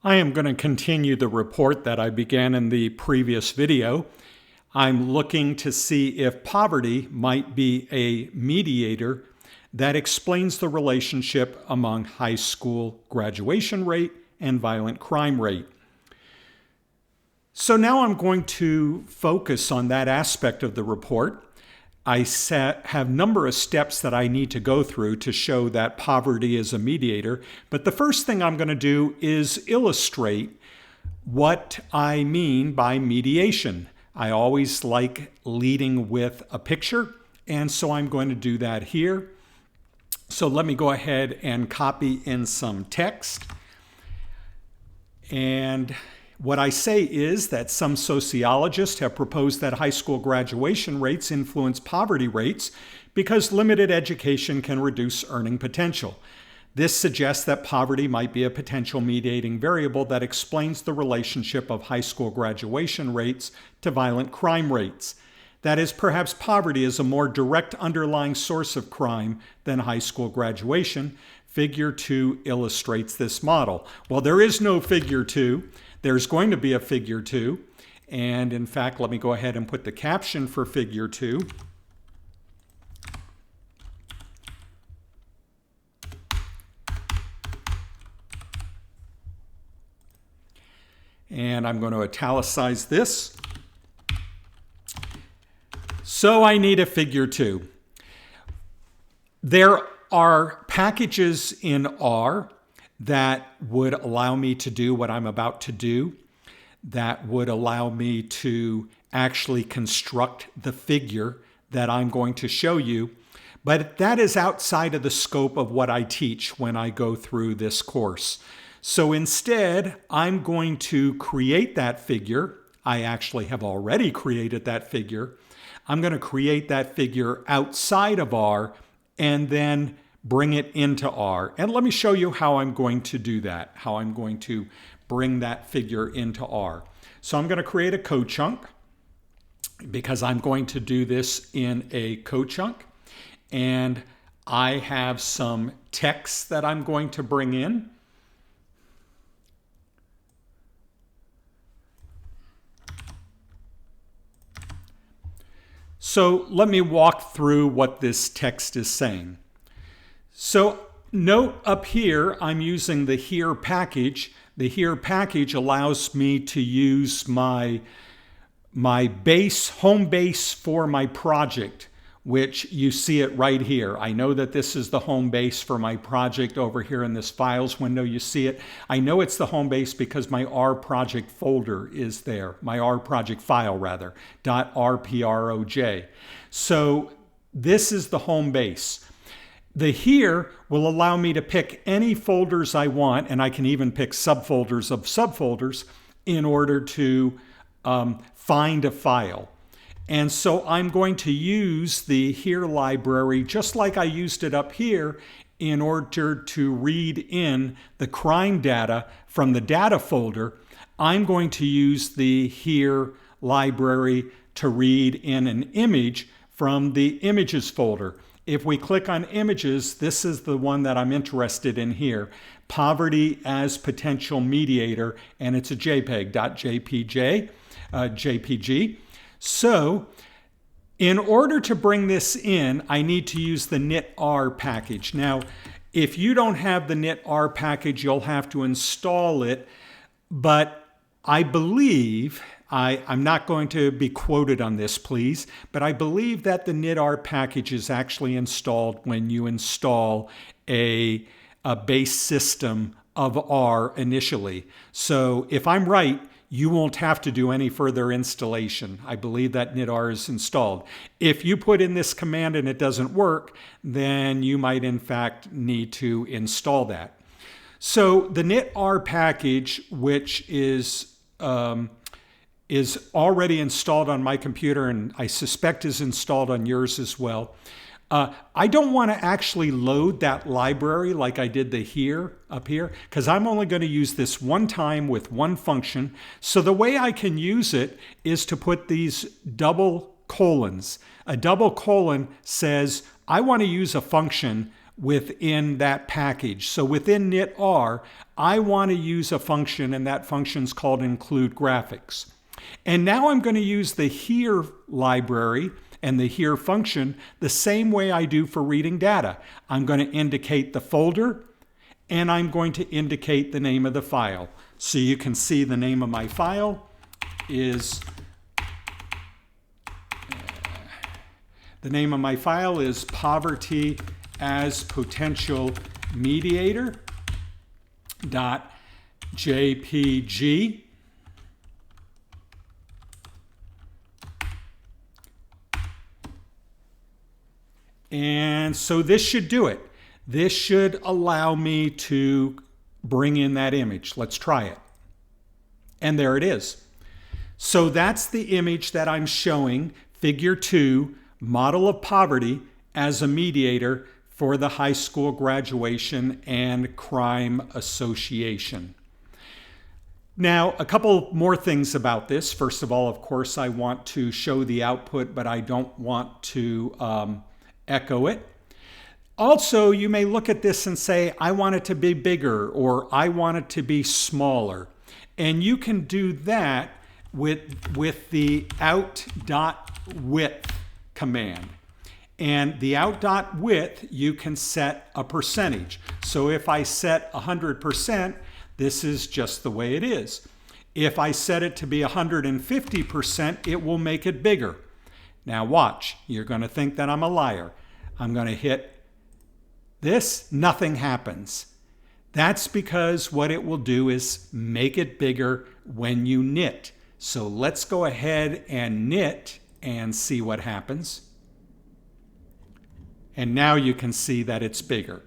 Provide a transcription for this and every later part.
I am going to continue the report that I began in the previous video. I'm looking to see if poverty might be a mediator that explains the relationship among high school graduation rate and violent crime rate. So now I'm going to focus on that aspect of the report. I have a number of steps that I need to go through to show that poverty is a mediator. But the first thing I'm going to do is illustrate what I mean by mediation. I always like leading with a picture, and so I'm going to do that here. So let me go ahead and copy in some text. And what I say is that some sociologists have proposed that high school graduation rates influence poverty rates because limited education can reduce earning potential. This suggests that poverty might be a potential mediating variable that explains the relationship of high school graduation rates to violent crime rates. That is, perhaps poverty is a more direct underlying source of crime than high school graduation. Figure 2 illustrates this model. Well, there is no figure 2. There's going to be a figure 2. And in fact, let me go ahead and put the caption for figure 2. And I'm going to italicize this. So I need a figure 2. There are packages in R that would allow me to do what I'm about to do, that would allow me to actually construct the figure that I'm going to show you. But that is outside of the scope of what I teach when I go through this course. So instead, I'm going to create that figure. I actually have already created that figure. I'm going to create that figure outside of R and then bring it into R. And let me show you how I'm going to do that, how I'm going to bring that figure into R. So I'm going to create a co-chunk because I'm going to do this in a co-chunk. And I have some text that I'm going to bring in. So let me walk through what this text is saying. So note up here, I'm using the here package. The here package allows me to use my home base for my project, which you see it right here. I know that this is the home base for my project over here in this files window. You see it. I know it's the home base because my R project folder is there, my R project file rather, .rproj. So this is the home base. The here will allow me to pick any folders I want, and I can even pick subfolders of subfolders in order to find a file. And so I'm going to use the here library just like I used it up here in order to read in the crime data from the data folder. I'm going to use the here library to read in an image from the images folder. If we click on images, this is the one that I'm interested in here, poverty as potential mediator, and it's a JPG. So in order to bring this in, I need to use the knit-r package. Now, if you don't have the knit-r package, you'll have to install it, but I believe, I'm not going to be quoted on this, please, but I believe that the knit-r package is actually installed when you install a base system of R initially. So if I'm right, you won't have to do any further installation. I believe that knit-r is installed. If you put in this command and it doesn't work, then you might in fact need to install that. So the knit-r package, which is already installed on my computer and I suspect is installed on yours as well. I don't want to actually load that library like I did the here up here because I'm only going to use this one time with one function. So the way I can use it is to put these double colons. A double colon says I want to use a function within that package. So within knit-r, I want to use a function, and that function's called include graphics. And now I'm going to use the here library and the here function the same way I do for reading data. I'm going to indicate the folder, and I'm going to indicate the name of the file. So you can see the name of my file is poverty as potential mediator .jpg. And so this should do it. This should allow me to bring in that image. Let's try it. And there it is. So that's the image that I'm showing, figure 2, model of poverty as a mediator for the high school graduation and crime association. Now, a couple more things about this. First of all, of course, I want to show the output, but I don't want to echo it. Also, you may look at this and say, I want it to be bigger, or I want it to be smaller. And you can do that with the out.width command. And the out.width, you can set a percentage. So if I set 100%, this is just the way it is. If I set it to be 150%, it will make it bigger. Now watch, you're going to think that I'm a liar. I'm going to hit this, nothing happens. That's because what it will do is make it bigger when you knit. So let's go ahead and knit and see what happens. And now you can see that it's bigger.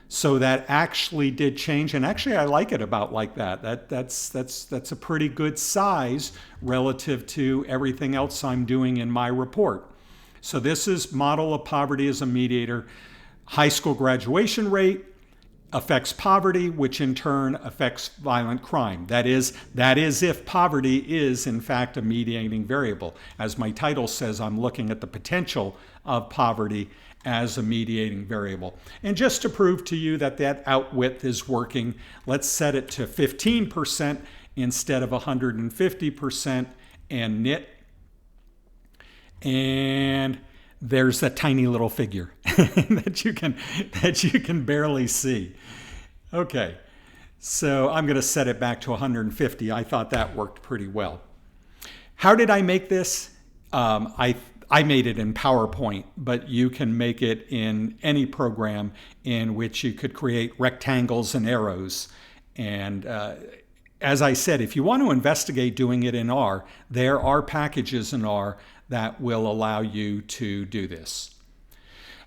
So that actually did change, and actually I like it about like that. That's a pretty good size relative to everything else I'm doing in my report. So this is model of poverty as a mediator. High school graduation rate affects poverty, which in turn affects violent crime. That is if poverty is in fact a mediating variable. As my title says, I'm looking at the potential of poverty as a mediating variable. And just to prove to you that that out-width is working, let's set it to 15% instead of 150% and knit. And there's that tiny little figure that you can barely see. Okay, so I'm going to set it back to 150. I thought that worked pretty well. How did I make this? I made it in PowerPoint, but you can make it in any program in which you could create rectangles and arrows. And as I said, if you want to investigate doing it in R, there are packages in R that will allow you to do this.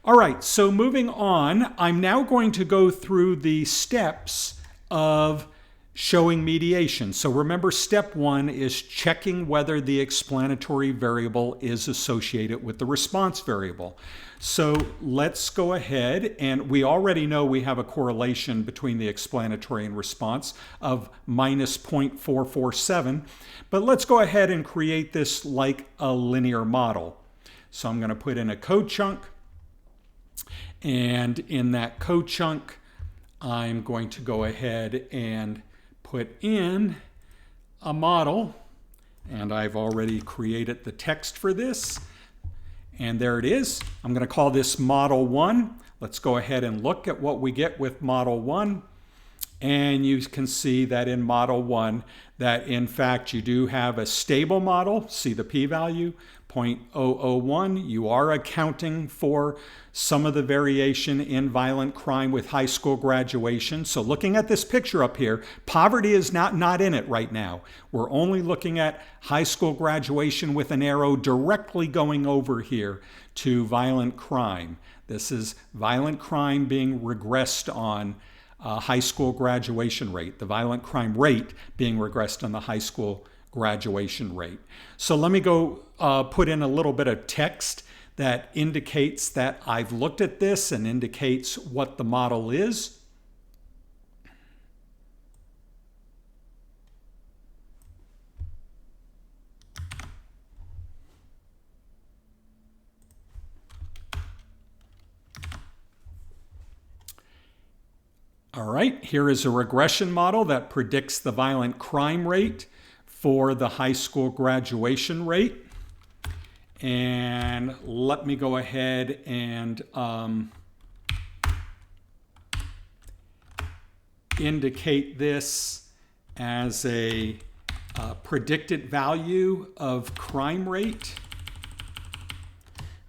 All right, so moving on, I'm now going to go through the steps of showing mediation. So remember, step 1 is checking whether the explanatory variable is associated with the response variable. So let's go ahead, and we already know we have a correlation between the explanatory and response of minus 0.447, but let's go ahead and create this like a linear model. So I'm going to put in a code chunk, and in that code chunk, I'm going to go ahead and put in a model, and I've already created the text for this, and there it is. I'm going to call this model 1. Let's go ahead and look at what we get with model 1, and you can see that in model 1 that in fact you do have a stable model. See the p-value, 0.001. You are accounting for some of the variation in violent crime with high school graduation. So looking at this picture up here, poverty is not in it right now. We're only looking at high school graduation with an arrow directly going over here to violent crime. This is violent crime being regressed on high school graduation rate, the violent crime rate being regressed on the high school graduation rate. So let me go put in a little bit of text that indicates that I've looked at this and indicates what the model is. All right, here is a regression model that predicts the violent crime rate for the high school graduation rate. And let me go ahead and indicate this as a predicted value of crime rate.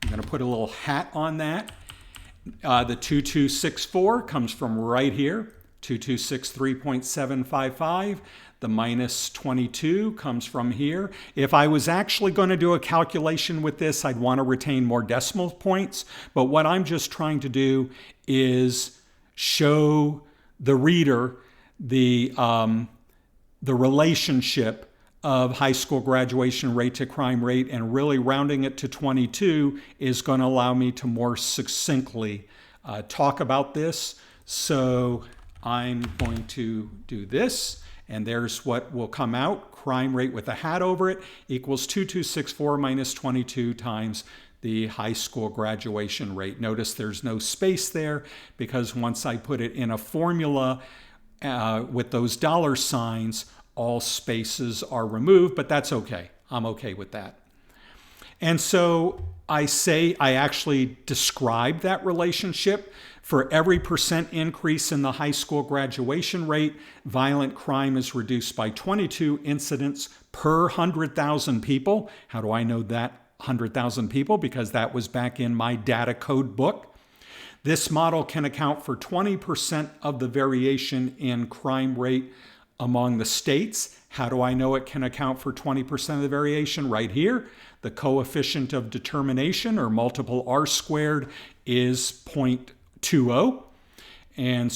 I'm going to put a little hat on that. The 2264 comes from right here, 2263.755. The minus 22 comes from here. If I was actually going to do a calculation with this, I'd want to retain more decimal points. But what I'm just trying to do is show the reader the relationship of high school graduation rate to crime rate, and really rounding it to 22 is going to allow me to more succinctly talk about this. So I'm going to do this, and there's what will come out. Crime rate with a hat over it equals 2264 minus 22 times the high school graduation rate. Notice there's no space there because once I put it in a formula with those dollar signs, all spaces are removed, but that's okay. I'm okay with that. And so I actually describe that relationship. For every % increase in the high school graduation rate, violent crime is reduced by 22 incidents per 100,000 people. How do I know that 100,000 people? Because that was back in my data code book. This model can account for 20% of the variation in crime rate among the states. How do I know it can account for 20% of the variation? Right here, the coefficient of determination, or multiple R squared, is 0.20. And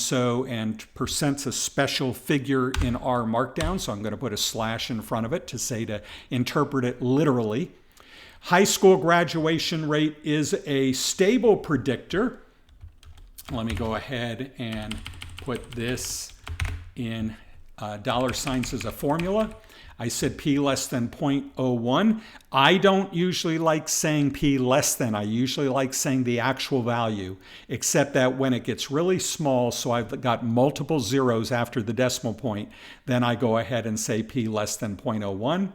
percent's a special figure in R Markdown, so I'm going to put a slash in front of it to interpret it literally. High school graduation rate is a stable predictor. Let me go ahead and put this in dollar signs as a formula. I said p less than 0.01. I don't usually like saying p less than. I usually like saying the actual value, except that when it gets really small, so I've got multiple zeros after the decimal point, then I go ahead and say p less than 0.01.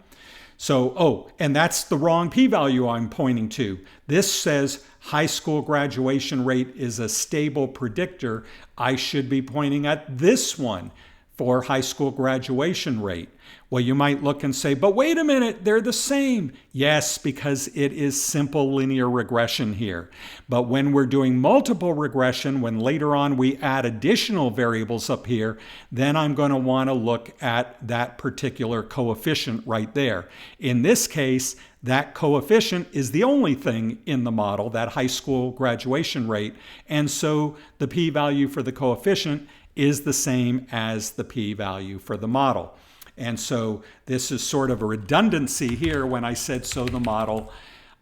So, and that's the wrong p-value I'm pointing to. This says high school graduation rate is a stable predictor. I should be pointing at this one for high school graduation rate. Well, you might look and say, but wait a minute, they're the same. Yes, because it is simple linear regression here. But when we're doing multiple regression, when later on we add additional variables up here, then I'm going to want to look at that particular coefficient right there. In this case, that coefficient is the only thing in the model, that high school graduation rate. And so the p-value for the coefficient is the same as the p-value for the model. And so this is sort of a redundancy here when I said so the model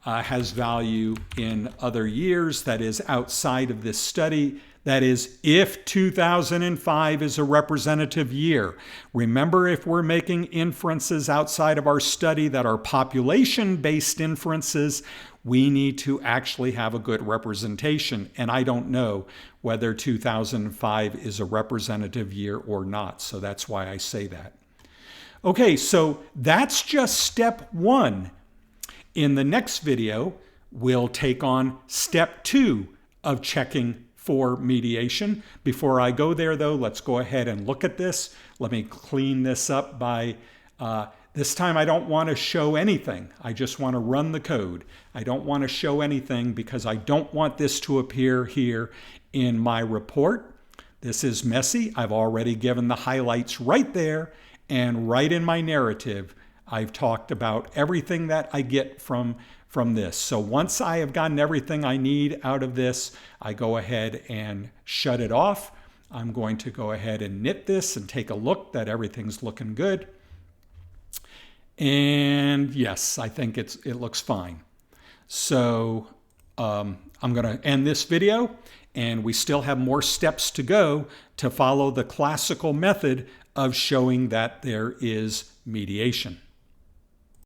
has value in other years, that is outside of this study. That is, if 2005 is a representative year. Remember, if we're making inferences outside of our study that are population-based inferences, we need to actually have a good representation. And I don't know whether 2005 is a representative year or not. So that's why I say that. Okay, so that's just step one. In the next video, we'll take on step 2 of checking for mediation. Before I go there, though, let's go ahead and look at this. Let me clean this up by, this time I don't want to show anything. I just want to run the code. I don't want to show anything because I don't want this to appear here in my report. This is messy. I've already given the highlights right there. And right in my narrative, I've talked about everything that I get from this. So once I have gotten everything I need out of this, I go ahead and shut it off. I'm going to go ahead and knit this and take a look that everything's looking good. And yes, I think it looks fine. So I'm going to end this video, and we still have more steps to go to follow the classical method of showing that there is mediation.